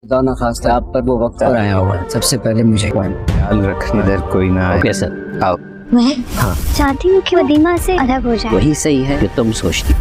خدا نہ خواستہ آپ پر وہ وقت آیا ہوا ہے، سب سے پہلے مجھے خیال رکھ ادھر کوئی نہ آئے۔ اوکے سر، آؤ۔ میں چاہتی ہوں کہ ودیمہ سے الگ ہو جائے۔ وہی صحیح ہے جو تم سوچتی۔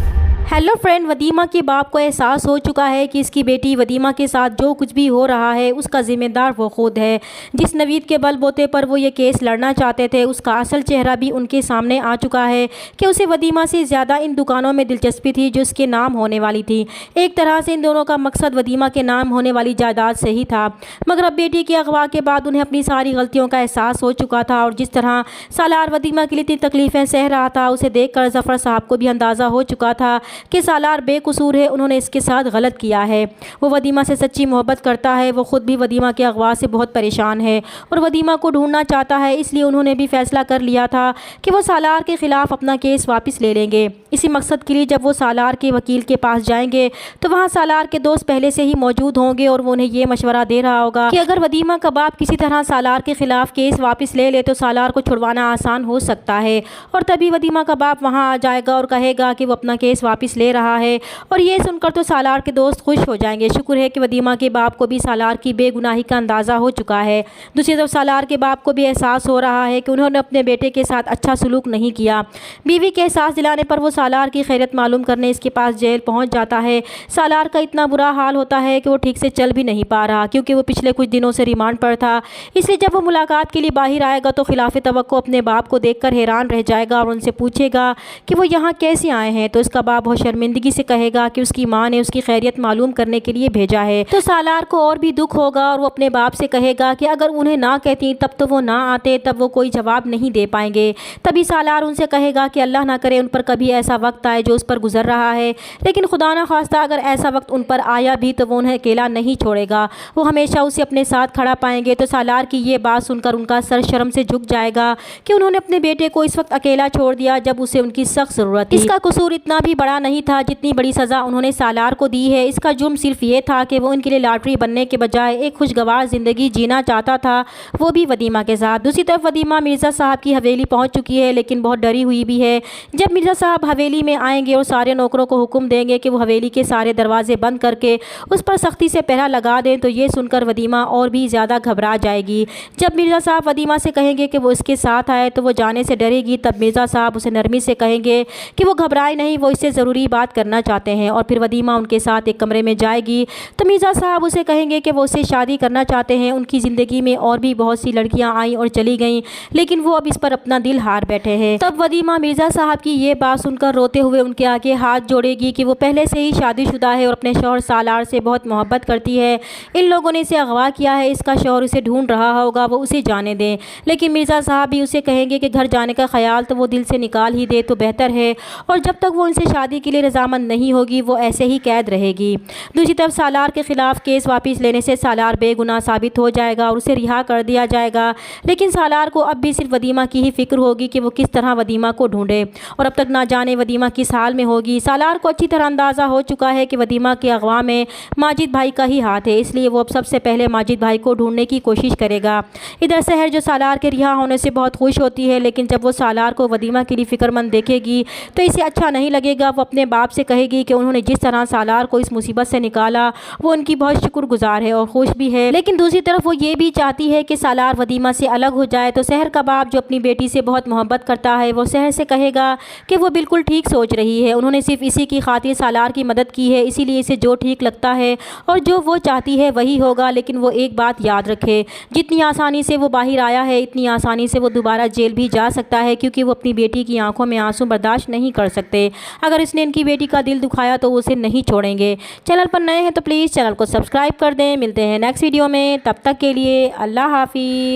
ہیلو فرینڈ، ودیمہ کے باپ کو احساس ہو چکا ہے کہ اس کی بیٹی ودیمہ کے ساتھ جو کچھ بھی ہو رہا ہے اس کا ذمہ دار وہ خود ہے۔ جس نوید کے بل بوتے پر وہ یہ کیس لڑنا چاہتے تھے اس کا اصل چہرہ بھی ان کے سامنے آ چکا ہے کہ اسے ودیمہ سے زیادہ ان دکانوں میں دلچسپی تھی جو اس کے نام ہونے والی تھی۔ ایک طرح سے ان دونوں کا مقصد ودیمہ کے نام ہونے والی جائیداد سے ہی تھا، مگر اب بیٹی کے اغوا کے بعد انہیں اپنی ساری غلطیوں کا احساس ہو چکا تھا، اور جس طرح سالار ودیمہ کے لیے اتنی تکلیفیں سہ رہا تھا اسے دیکھ کر ظفر صاحب کو بھی اندازہ ہو چکا تھا کہ سالار بے قصور ہے، انہوں نے اس کے ساتھ غلط کیا ہے۔ وہ ودیمہ سے سچی محبت کرتا ہے، وہ خود بھی ودیمہ کے اغوا سے بہت پریشان ہے اور ودیمہ کو ڈھونڈنا چاہتا ہے، اس لیے انہوں نے بھی فیصلہ کر لیا تھا کہ وہ سالار کے خلاف اپنا کیس واپس لے لیں گے۔ اسی مقصد کے لیے جب وہ سالار کے وکیل کے پاس جائیں گے تو وہاں سالار کے دوست پہلے سے ہی موجود ہوں گے اور وہ انہیں یہ مشورہ دے رہا ہوگا کہ اگر ودیمہ کا باپ کسی طرح سالار کے خلاف کیس واپس لے لے تو سالار کو چھڑوانا آسان ہو سکتا ہے، اور تبھی ودیمہ کا باپ وہاں آ جائے گا اور کہے گا کہ وہ اپنا کیس واپس لے رہا ہے، اور یہ سن کر تو سالار کے دوست خوش ہو جائیں گے۔ شکر ہے کہ ودیمہ کے باپ کو بھی سالار کی بے گناہی کا اندازہ ہو چکا ہے۔ دوسری طرف سالار کے باپ کو بھی احساس ہو رہا ہے کہ انہوں نے اپنے بیٹے کے ساتھ اچھا سلوک نہیں کیا۔ بیوی کے احساس دلانے پر وہ سالار کی خیریت معلوم کرنے اس کے پاس جیل پہنچ جاتا ہے۔ سالار کا اتنا برا حال ہوتا ہے کہ وہ ٹھیک سے چل بھی نہیں پا رہا کیونکہ وہ پچھلے کچھ دنوں سے ریمانڈ پر تھا، اس لیے جب وہ ملاقات کے لیے باہر آئے گا تو خلاف توقع اپنے باپ کو دیکھ کر حیران رہ جائے گا اور ان سے پوچھے گا کہ وہ یہاں کیسے آئے ہیں، تو اس کا باپ بہت شرمندگی سے کہے گا کہ اس کی ماں نے اس کی خیریت معلوم کرنے کے لیے بھیجا ہے۔ تو سالار کو اور بھی دکھ ہوگا اور وہ اپنے باپ سے کہے گا کہ اگر انہیں نہ کہتی تب تو وہ نہ آتے، تب وہ کوئی جواب نہیں دے پائیں گے۔ تبھی سالار ان سے کہے گا کہ اللہ نہ کرے ان پر کبھی ایسا وقت آئے جو اس پر گزر رہا ہے، لیکن خدا نہ خواستہ اگر ایسا وقت ان پر آیا بھی تو وہ انہیں اکیلا نہیں چھوڑے گا، وہ ہمیشہ اسے اپنے ساتھ کھڑا پائیں گے۔ تو سالار کی یہ بات سن کر ان کا سر شرم سے جھک جائے گا کہ انہوں نے اپنے بیٹے کو اس وقت اکیلا چھوڑ دیا جب اسے ان کی سخت ضرورت تھی۔ اس کا قصور اتنا بھی بڑا نہیں تھا جتنی بڑی سزا انہوں نے سالار کو دی ہے۔ اس کا جرم صرف یہ تھا کہ وہ ان کے لیے لاٹری بننے کے بجائے ایک خوشگوار زندگی جینا چاہتا تھا، وہ بھی ودیمہ کے ساتھ۔ دوسری طرف ودیمہ مرزا صاحب کی حویلی پہنچ چکی ہے لیکن بہت ڈری ہوئی بھی ہے۔ جب مرزا صاحب حویلی میں آئیں گے اور سارے نوکروں کو حکم دیں گے کہ وہ حویلی کے سارے دروازے بند کر کے اس پر سختی سے پہرا لگا دیں تو یہ سن کر ودیمہ اور بھی زیادہ گھبرا جائے گی۔ جب مرزا صاحب ودیمہ سے کہیں گے کہ وہ اس کے ساتھ آئے تو وہ جانے سے ڈرے گی، تب مرزا صاحب اسے نرمی سے کہیں گے کہ وہ گھبرائے نہیں، وہ اس سے ضروری بات کرنا چاہتے ہیں، اور پھر ودیمہ ان کے ساتھ ایک کمرے میں جائے گی تو مرزا صاحب اسے کہیں گے کہ وہ اس سے شادی کرنا چاہتے ہیں۔ ان کی زندگی میں اور بھی بہت سی لڑکیاں آئیں اور چلی گئیں لیکن وہ اب اس پر اپنا دل ہار بیٹھے ہیں۔ تب ودیمہ مرزا صاحب کی یہ بات سن کر روتے ہوئے ان کے آگے ہاتھ جوڑے گی کہ وہ پہلے سے ہی شادی شدہ ہے اور اپنے شوہر سالار سے بہت محبت کرتی ہے، ان لوگوں نے اسے اغوا کیا ہے، اس کا شوہر اسے ڈھونڈ رہا ہوگا، وہ اسے جانے دیں۔ لیکن مرزا صاحب بھی اسے کہیں گے کہ گھر جانے کا خیال تو وہ دل سے نکال ہی دے تو بہتر ہے، اور جب تک وہ ان سے شادی کے لیے رضامند نہیں ہوگی وہ ایسے ہی قید رہے گی۔ دوسری طرف سالار کے خلاف کیس واپس لینے سے سالار بے گناہ ثابت ہو جائے گا اور اسے رہا کر دیا جائے گا، لیکن سالار کو اب بھی صرف ودیمہ کی ہی فکر ہوگی کہ وہ کس طرح ودیمہ کو ڈھونڈے، اور اب تک نہ جانے ودیمہ کس حال میں ہوگی۔ سالار کو اچھی طرح اندازہ ہو چکا ہے کہ ودیمہ کے اغوا میں ماجد بھائی کا ہی ہاتھ ہے، اس لیے وہ اب سب سے پہلے ماجد بھائی کو ڈھونڈنے کی کوشش کرے گا۔ ادھر سحر جو سالار کے رہا ہونے سے بہت خوش ہوتی ہے، لیکن جب وہ سالار کو ودیمہ کے لیے فکر مند دیکھے گی تو اسے اچھا نہیں لگے گا۔ وہ اپنے باپ سے کہے گی کہ انہوں نے جس طرح سالار کو اس مصیبت سے نکالا وہ ان کی بہت شکر گزار ہے اور خوش بھی ہے، لیکن دوسری طرف وہ یہ بھی چاہتی ہے کہ سالار ودیمہ سے الگ ہو جائے۔ تو سحر کا باپ جو اپنی بیٹی سے بہت محبت کرتا ہے وہ سحر سے کہے گا کہ وہ بالکل ٹھیک سوچ رہی ہے، انہوں نے صرف اسی کی خاطر سالار کی مدد کی ہے، اسی لیے اسے جو ٹھیک لگتا ہے اور جو وہ چاہتی ہے وہی ہوگا۔ لیکن وہ ایک بات یاد رکھے، جتنی آسانی سے وہ باہر آیا ہے اتنی آسانی سے وہ دوبارہ جیل بھی جا سکتا ہے، کیونکہ وہ اپنی بیٹی کی آنکھوں میں آنسو برداشت نہیں کر سکتے۔ اگر اس نے ان کی بیٹی کا دل دکھایا تو وہ اسے نہیں چھوڑیں گے۔ چینل پر نئے ہیں تو پلیز چینل کو سبسکرائب کر دیں۔ ملتے ہیں نیکسٹ ویڈیو میں، تب تک کے لیے اللہ حافظ۔